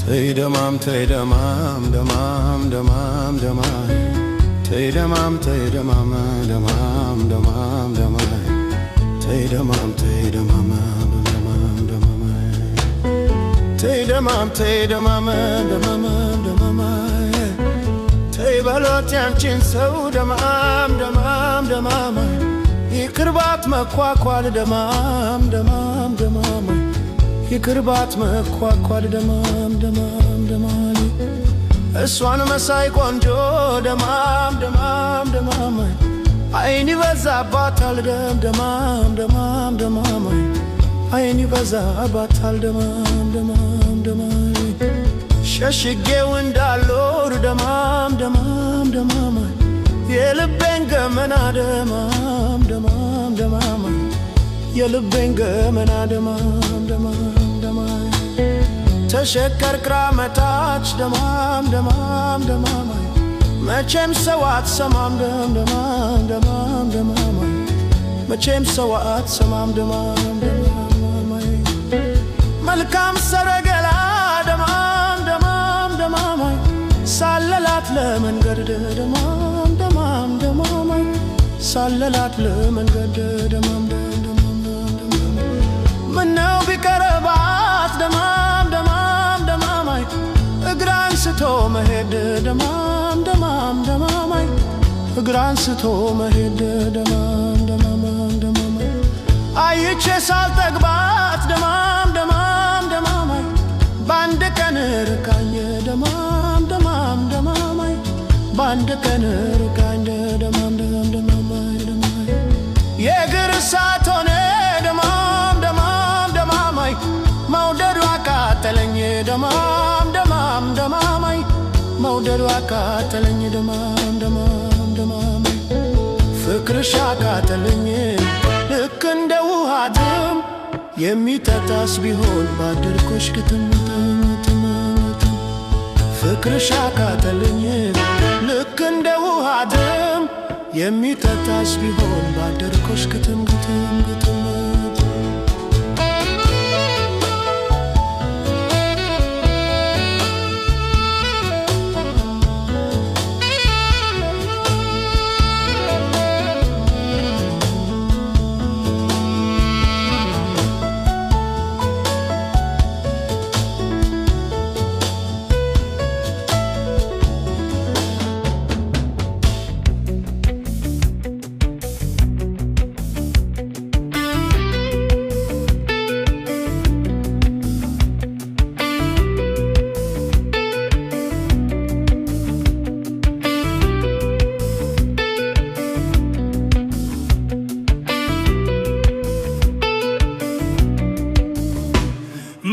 تيدمام تيدمام دمام دمام دمام تيدمام تيدمام دمام دمام دمام تيدمام تيدمام دمام دمام تيدمام تيدمام دمام دمام تيبلوت يانچين سو دمام دمام دمام يكربات مكواكوال دمام دمام دمام يكربات مكواكوال دمام دمام دمام اسوان مساي قنجو دمام دمام دمام عيني بزاباتال دم دمام دمام دمام عيني بزاباتال دمام دمام دمام ششقي وندالور دمام دمام دمام يلبين قمنا دمام دمام دمام يلبين قمنا دمام دمام دمام تشكر كرامتاج دمام دمام دمام مچم سوات سمام دم دمام دمام دمام مچم سوات سمام دمام دمام ملكام سرقلا دمام دمام دمام ساللات لمن قرد دمام دمام دمام ساللات لمن قرد دمام دمام دمام منو بكربات دمام دمام دمام اقران ستو مهد دمام دمام دمام اقران ستو مهد دمام دمام دمام ايچ سالتقبات دمام دمام دمام باند كنر كاኝ دمام دمام دمام باند كنر كاኝ دمام دمام دمام يغرسات ሆነ دمام دمام دمام مودد واكاتلኝ دمام دمام دمام مودد واكاتلኝ دمام دمام دمام ፍቅርሽ አካተለኝ ልክ እንደ ውሃትም የሚተታስ ቢሆን ባደርኩሽ ክትም ፍቅርሽ አካተለኝ ልክ እንደ ውሃትም የሚተታስ ቢሆን ባደርኩሽ ክትም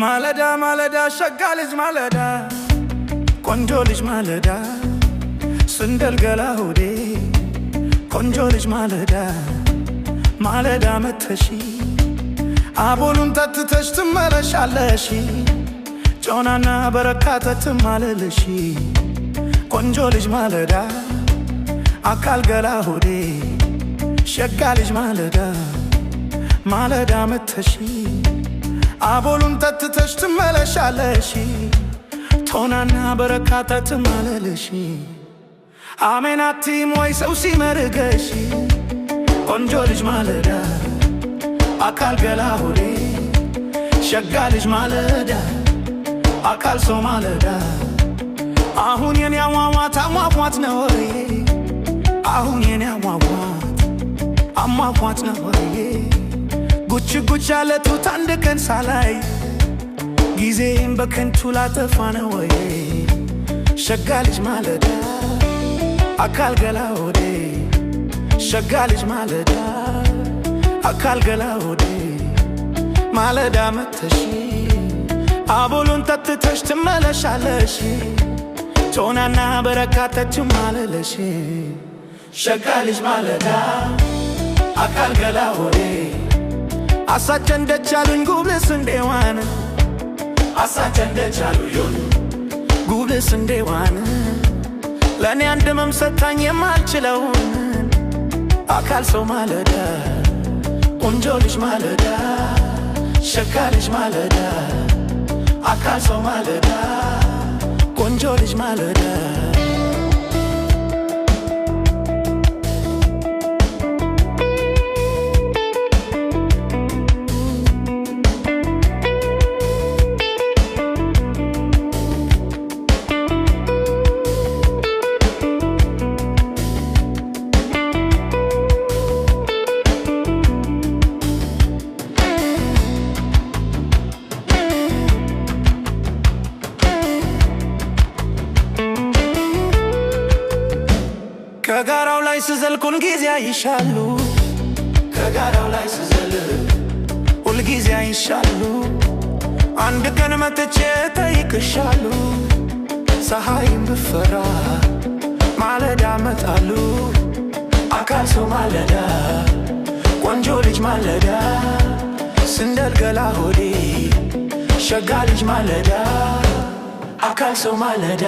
ማለዳ ማለዳ ሸጋ ልጅ ማለዳ ቆንጆ ልጅ ማለዳ ስንደል ገላ ሆዴ ቆንጆ ልጅ ማለዳ ማለዳ መተሺ አቦሉን ተትተሽ ትመለሻለሽ ጮናና በረካተ ትማለልሽ ቆንጆ ልጅ ማለዳ አካል ገላ ሆዴ ሸጋ ልጅ ማለዳ ማለዳ መተሺ አቦሉን ተትተሽ ትመለሻለሽ ቶናና በረካታ ትማለልሽ አሜናቲም ወይ ሰው ሲመርገሽ ቆንጆ ልጅ ማለዳ አካል ገላ ሆዴ ሸጋ ልጅ ማለዳ አካል ሰው ማለዳ አሁን የኔ አሟሟት አሟሟት ነው ወይ አሁን የኔ አሟሟት ነው ወይ ጉች ጉች አለቱት አንድ ቀን ሳላይ ጊዜም በከንቱ ላጠፋ ነው ወይ ሸጋ ልጅ ማለዳ አካል ገላ ሆዴ ሸጋ ልጅ ማለዳ አካል ገላ ሆዴ ማለዳ መተሺ አቦሉን ተትተሽ ትመለሻለሽ ቶናና በረካታ ትማለልሽ ሸጋ ልጅ ማለዳ አካል ገላ ሆዴ አሳቸንደቻሉኝ ጉብልስ እንደዋን አሳቸንደቻሉኝ ጉብልስ እንደዋን ለኔ አንድ መምሰታኝ የማልችለው አካል ሰው ማለዳ ቆንጆ ልጅ ማለዳ ሸጋ ልጅ ማለዳ አካል ሰው ማለዳ ልጅ ማለዳ ከጋራው ላይ ስዘልቅ ሁልጊዜ አይሻሉ ከጋራው ላይ ስዘልቅ ሁልጊዜ አይሻሉ አንድ ቀን መጥቼ ጠይቅሻሉ ፀሐይም ብፈራ ማለዳ መጣሉ አካል ሰው ማለዳ ቆንጆ ልጅ ማለዳ ስንደል ገላ ሆዴ ሸጋ ልጅ ማለዳ አካል ሰው ማለዳ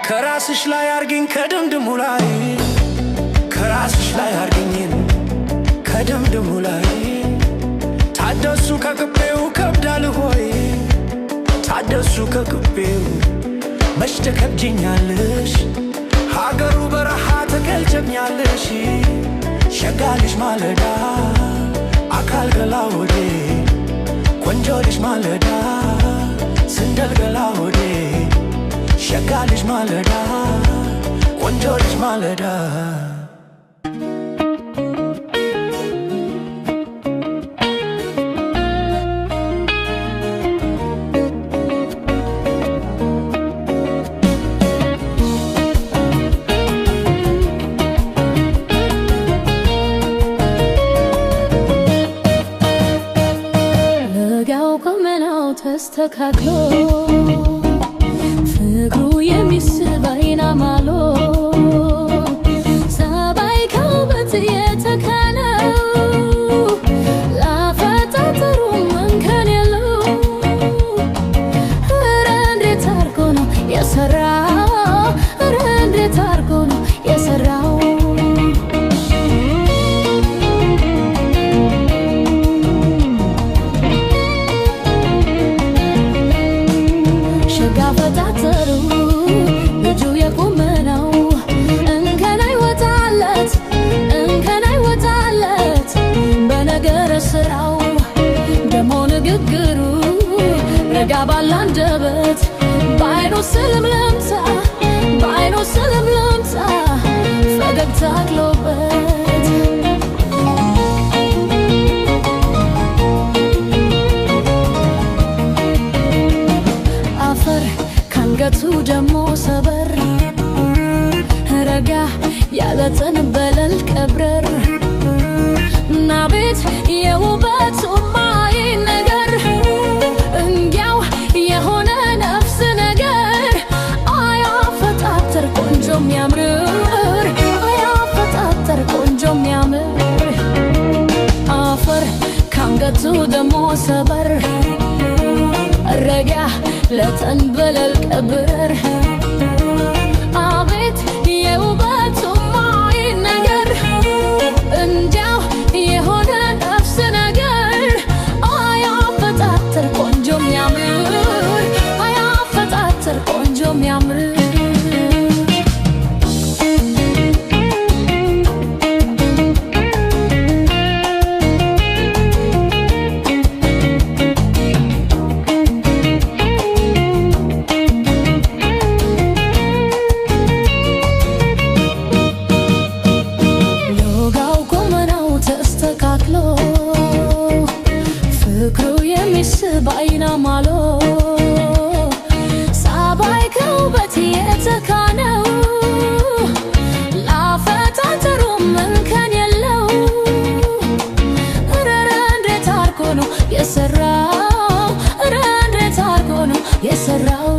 ከራስሽ ላይ አርግኝ ከድምድሙ ላይ ከራስሽ ላይ አርግኝ ከድምድሙ ላይ ታደሱ ከቅቤው ከብዳል ሆይ ታደሱ ከቅቤው መች ተከብጅኛለሽ ሀገሩ በረሃ ተገልጨኛለሽ ሸጋ ልጅ ማለዳ አካል ገላ ሆዴ ቆንጆ ልጅ ማለዳ ስንደል ገላ ሆዴ ሸጋ ልጅ ማለዳ ቆንጆ ልጅ ማለዳ ለጋው ከመናው ተስተካክሎ ፍቅሩ የሚስብ አይና ማሎ ሰባይ ከውበት የተካነው ላፈጣጠሩ መንከን የለው ኧረ እንዴት አርጎ ነው የሰራው ኧረ እንዴት አርጎ ነው የሰራው ሸጋ ፈጣጠሩ ልጁ የቁመናው እንከን አይወጣለት በነገረ ስራው ደሞ ንግግሩ ረጋ ባለ አንደበት በአይኑ ስልምልምታ ፈገግታ አክሎበት አፈር ካንገቱ ደሞ ሰበር ረጋ ያለትን በለል ቀብረር ናቤት የውበቱ ማይ ነገር እንጊያው የሆነ ነፍስ ነገር አያፈጣጠር ቆንጆ የሚያምር አያፈጣጠር ቆንጆ የሚያምር አፈር ካንገቱ ደሞ ሰበር ረጋ ለተንበለል ቀብረር አቤት የውበቱ ማይ ነገር እንዲያው የሆነ ነፍስ ነገር አያፈጣጠር ቆንጆ የሚያምር አያፈጣጠር ቆንጆ የሚያምር ፍቅሩ የሚስብ አይና ማሎ ሰባይ ከውበት የተካነው ላፈጣጠሩ መንከን የለው ኧረ እንዴት አርጎ ነው የሰራው ኧረ እንዴት አርጎ ነው የሰራው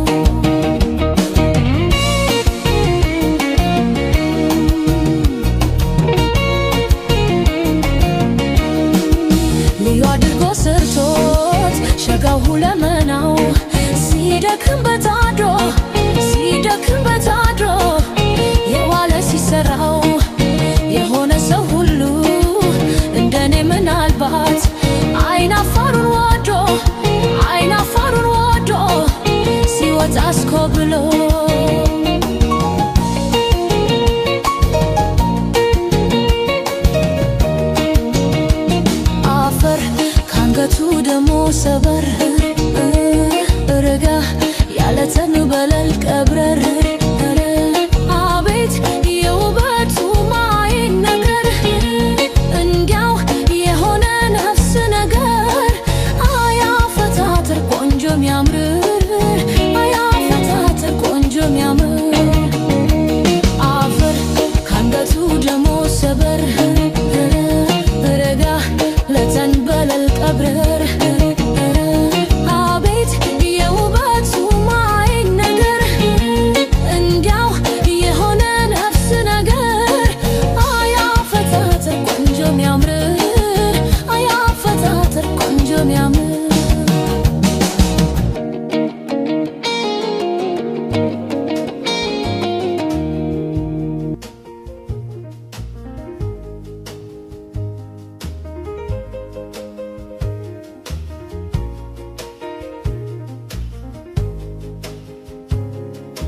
ቀብረር አቤት የውበቱ ማይነገር እንዲያው የሆነ ነፍስ ነገር አያፈታተር ቆንጆ ሚያምር አያፈታተር ቆንጆ ሚያምር አፈር ካንገቱ ደሞ ሰበር ረጋ ለተንበለል ቀብረር አቤት የውበቱ ማይነገር እንዲያው የሆነ ነፍስ ነገር አያፈታተር ቆንጆ ሚያምር አያፈታተር ቆንጆ ሚያምር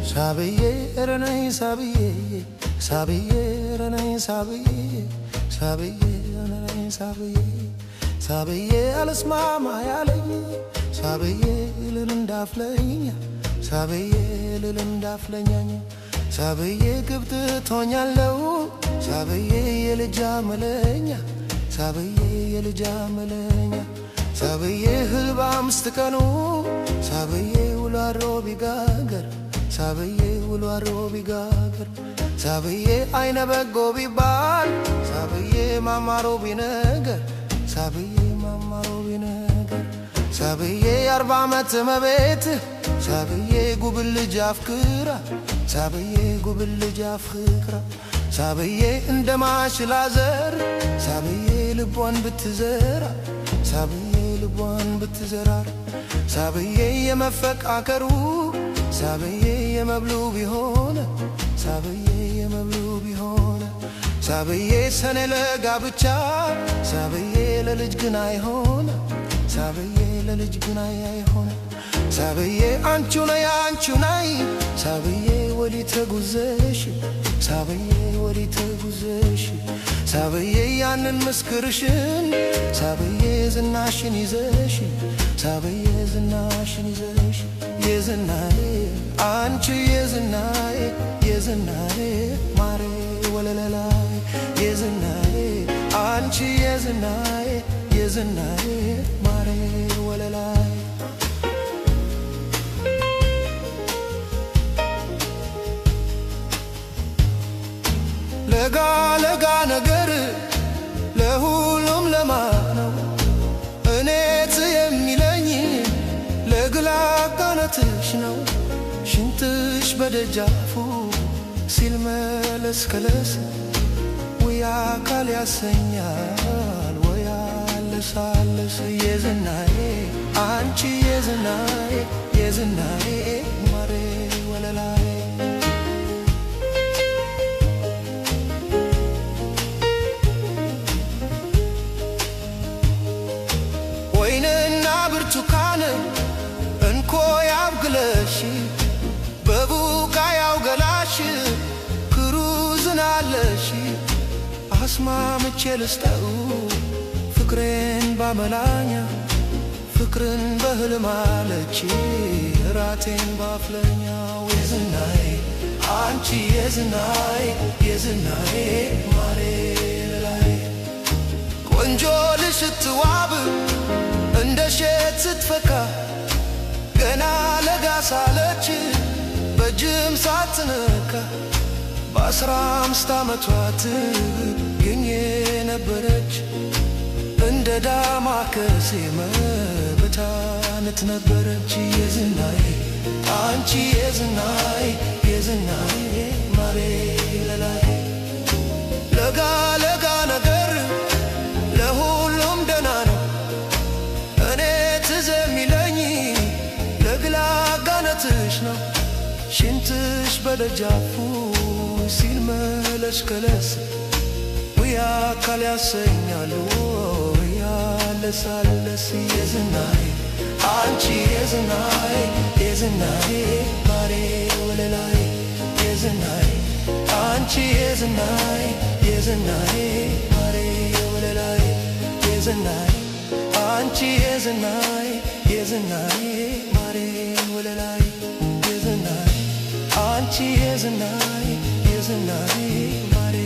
Sabiye ranai sabiye sabiye ranai sabiye sabiye ranai sabiye sabiye alasmama yalay sabiye lilindaflenya sabiye lilindaflenya sabiye ግብት ቶኛለው sabiye የልጃመለኛ sabiye የልጃመለኛ sabiye ህልባ ምስተቀኑ sabiye ውላሮ ቢጋገር ሳበዬ ውሎ አድሮ ቢጋገር ሳበዬ አይነ በጎ ቢባል ሳበዬ ማማሮ ቢነገር ሳበዬ ማማሮ ቢነገር ሳበዬ 40 ዓመት መቤት ሳበዬ ጉብል ልጅ አፍቅራ ሳበዬ ጉብል ልጅ አፍቅራ ሳበዬ እንደማሽላ ዘር ሳበዬ ልቧን ብትዘራ ሳበዬ ልቧን ብትዘራ ሳበዬ የመፈቃከሩ ሳበዬ የመብሉ ቢሆነ ሳበዬ የመብሉ ቢሆነ ሳበዬ ሰኔ ለጋብቻ ሳበዬ ለልጅ ግን አይሆነ ሳበዬ ለልጅ ግን አይሆነ ሳበዬ አንቺ ነይ አንቺ ነይ ሳበዬ ወዲህ ተጉዘሽ ሳበዬ ወዲህ ተጉዘሽ ሳበዬ ያንን መስክርሽን ሳበዬ ዝናሽን ይዘሽ ሳበዬ ዝናሽን ይዘሽ የዝናዬ አንቺ የዝናዬ የዝናዬ ማሬ ወለለላይ የዝናዬ አንቺ የዝናዬ የዝናዬ ማሬ ወለላይ ለጋ ለጋ ነገር ለሁሉም ለማነው እኔት የሚለኝ ለግላጋነትሽ ነው ሽንትሽ በደጃፉ ሲል መለስ ከለስ ወይ አካል ያሰኛል ወይ አለሳለስ የዝናዬ አንቺ የዝናዬ የዝናዬ ማሬ ወለላይ ወይንና ብርቱካን እንኮ ያብግለሽ በቡቃያው ገላሽ ክሩዝናለሽ አስማምቼ ልስጠው ፍቅሬን ባመላኛ ፍቅርን በህልም አለች ራቴን ባፍለኛው የዝናዬ አንቺ የዝናዬ የዝናዬ ማሬ ላይ ቆንጆ ልሽትዋብ እንደ ሼት ስትፈካ ገና ለጋ ሳለች በጅም ሳትነካ በ15 ዓመቷ ትገኝ ነበረች እንደ ዳማ ከሴ መብታነት ነበረች የዝናዬ አንቺ የዝናዬ የዝናዬ ማሬ ለላይ ለጋ ለጋ ነገር ለሁሉም ደና ነው እኔ ትዝ የሚለኝ ለግላጋነትሽ ነው ሽንትሽ በደጃፉ ሲል መለስ ከለስ ወይ አካል ያሰኛል ወይ ያለሳለስ የዝናዬ አንቺ የዝናዬ የዝናዬ ማሬ ወለላይ የዝናዬ አንቺ የዝናዬ የዝናዬ ማሬ ወለላይ የዝናዬ አንቺ የዝናዬ የዝናዬ ማሬ ወለላይ የዝናዬ አንቺ የዝናዬ የዝናዬ ማሬ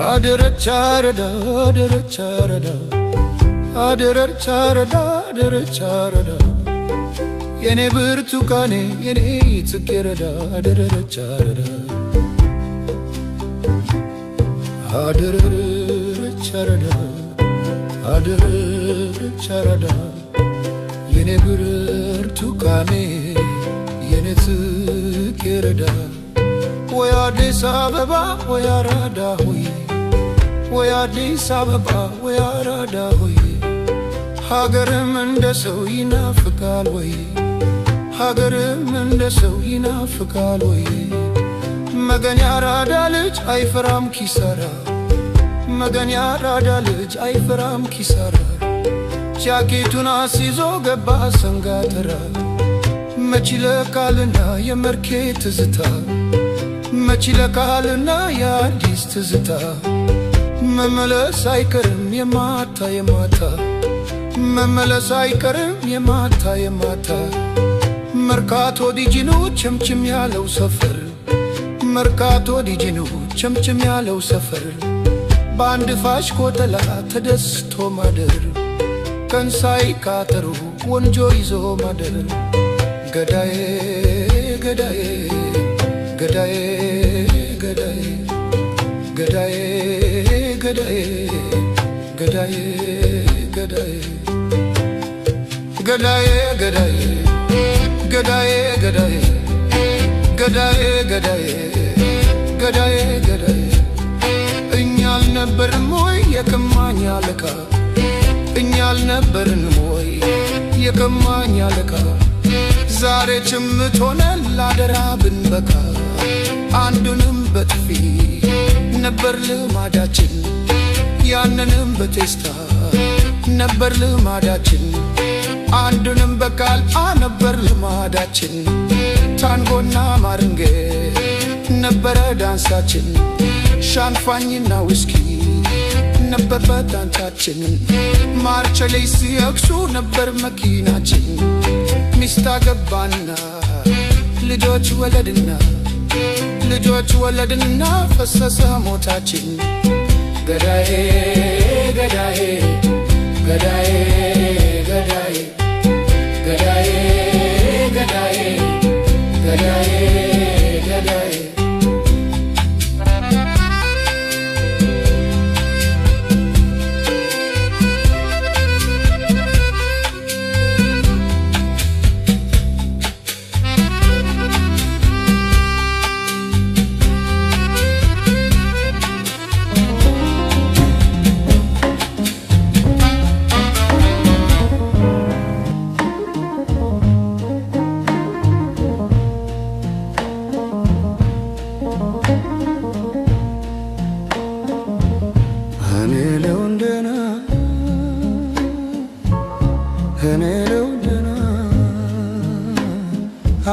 Aderacharada, aderacharada, aderacharada, aderacharada. Yene birtukane, yene itsukerada, aderacharada. Aderacharada, aderacharada. Yene birtukane, yene itsukerada. Oya Addis Ababa, oya Arada hoye. Oya Addis Ababa, oya Arada hoye. Hagerim እንደ ሰው ይናፍቃል ወይ ሀገርም እንደ ሰው ይናፍቃል ወይ መገን ያራዳ ልጅ አይፈራም ኪሳራ መገን ያራዳ ልጅ አይፈራም ኪሳራ ጃኬቱን አስይዞ ገባ ሰንጋተራ መች ይለቃልና የመርኬ ትዝታ መች ይለቃልና የአዲስ ትዝታ መመለስ አይቀርም የማታ የማታ መመለስ አይቀርም የማታ የማታ መርካቶ ዲጂኑ ቸምቸም ያለው ሰፈር መርካቶ ዲጂኑ ቸምቸም ያለው ሰፈር በአንድ ፋሽ ኮተላ ተደስቶ ማደር ቀን ሳይቃጠሩ ወንጆ ይዞ ማደር ገዳዬ ገዳዬ ገዳዬ ገዳዬ ገዳዬ ገዳዬ ገዳዬ ገዳዬ ገዳዬ ገዳዬ ገዳዬ ገዳዬ ገዳዬ ገዳዬ ገዳዬ ገዳዬ እኛ አልነበርንም ወይ የቀማኝ አለቃ እኛ አልነበርንም ወይ የቀማኝ አለቃ ዛሬ ጭምት ሆነን ላደራ ብንበቃ አንዱንም በጥፊ ነበር ልማዳችን ያንንም በቴስታ ነበር ልማዳችን አንዱንም በቃል ነበር ልማዳችን ታንጎና ማርንጌ ነበረ ዳንሳችን ሻንፋኝና ዊስኪ ነበር በዳንሳችን ማርቸሌይ ሲያክሱ ነበር መኪናችን ሚስት አገባና ልጆች ወለድና ልጆች ወለድና ፈሰሰ ሞታችን ገዳዬ ገዳዬ ገዳዬ ገዳዬ ገዳዬ ገዳዬ ገዳዬ ገዳዬ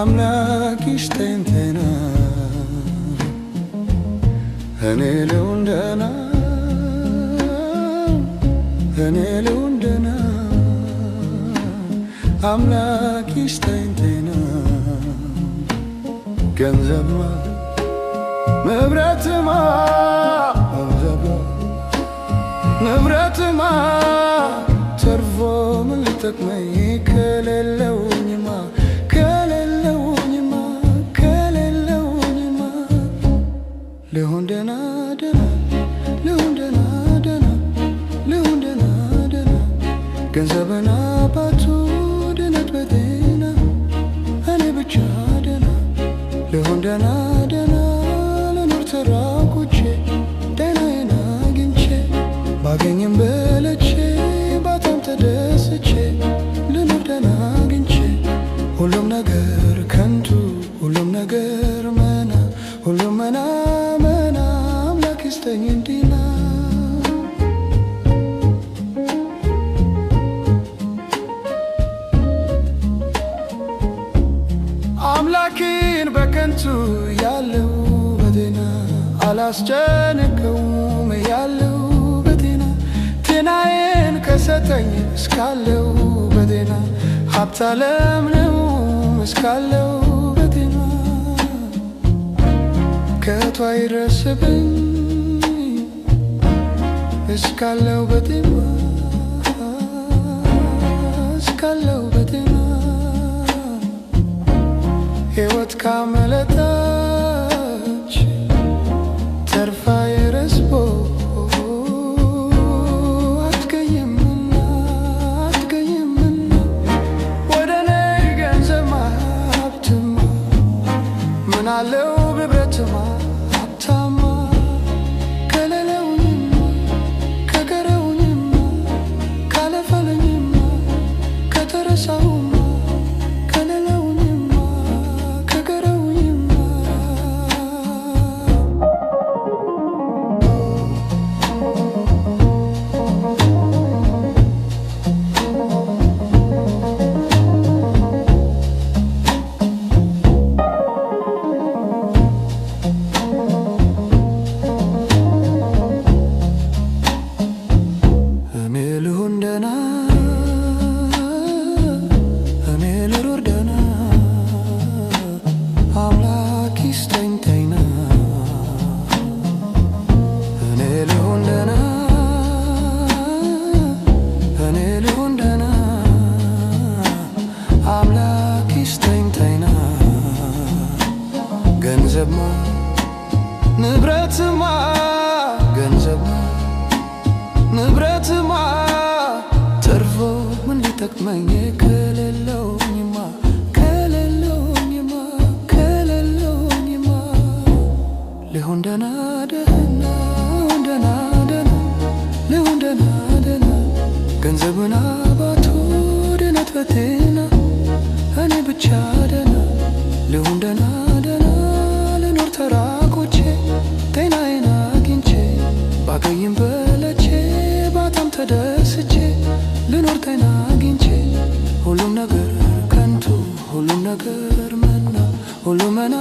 አምላክ ይስጠኝ ጤና እኔ ልሁንደና እኔ ልሁንደና አምላክ ይስጠኝ ጤና ገንዘብማ ንብረትማ ንብረትማ ተርፎ ምን ሊጠቅመኝ ከሌለውኝማ ልሁን ደና ደና ልሁን ደና ደና ልሁን ደና ደና ገንዘብና ባቱ ድነት በጤና እኔ ብቻ ደና ልሁን ደና ደና ልኑር ተራቁቼ ጤናዬን አግኝቼ ባገኝም በልቼ አላስጨንቀውም ያለው በጤና ጤናዬን ከሰጠኝ እስካለው በጤና ሀብት ዓለም ነው እስካለው በጤና ከቶ አይደርስብኝ እስካለው በጤና እስካለው በጤና ሕይወት ካመለጠች ተርፋ የረስቦ አትገኝምና ወደ እኔ ገንዘብማ ሀብትማ ምናለው ብብረትማ ሀብታማ ከሌለውኝማ ከቀረውኝማ ካለፈለኝማ ከተረሳውማ ገንዘብማ ንብረትማ ገንዘብማ ንብረትማ ተርፎ ምን ሊጠቅመኝ ከሌለውኝማ ልሁን ደህና ደህና ደህና ደህና ልሁን ደህና ደህና ገንዘብና ባቶ ድነት በጤና እኔ ብቻ ደህና ልሁን ደህና ደህና ልኖር ተራቆቼ ጤናዬን አግኝቼ ባገኝም በለቼ ባጣም ተደስቼ ልኖር ጤና አግኝቼ ሁሉም ነገር ከንቱ ሁሉም ነገር መና ሁሉ መና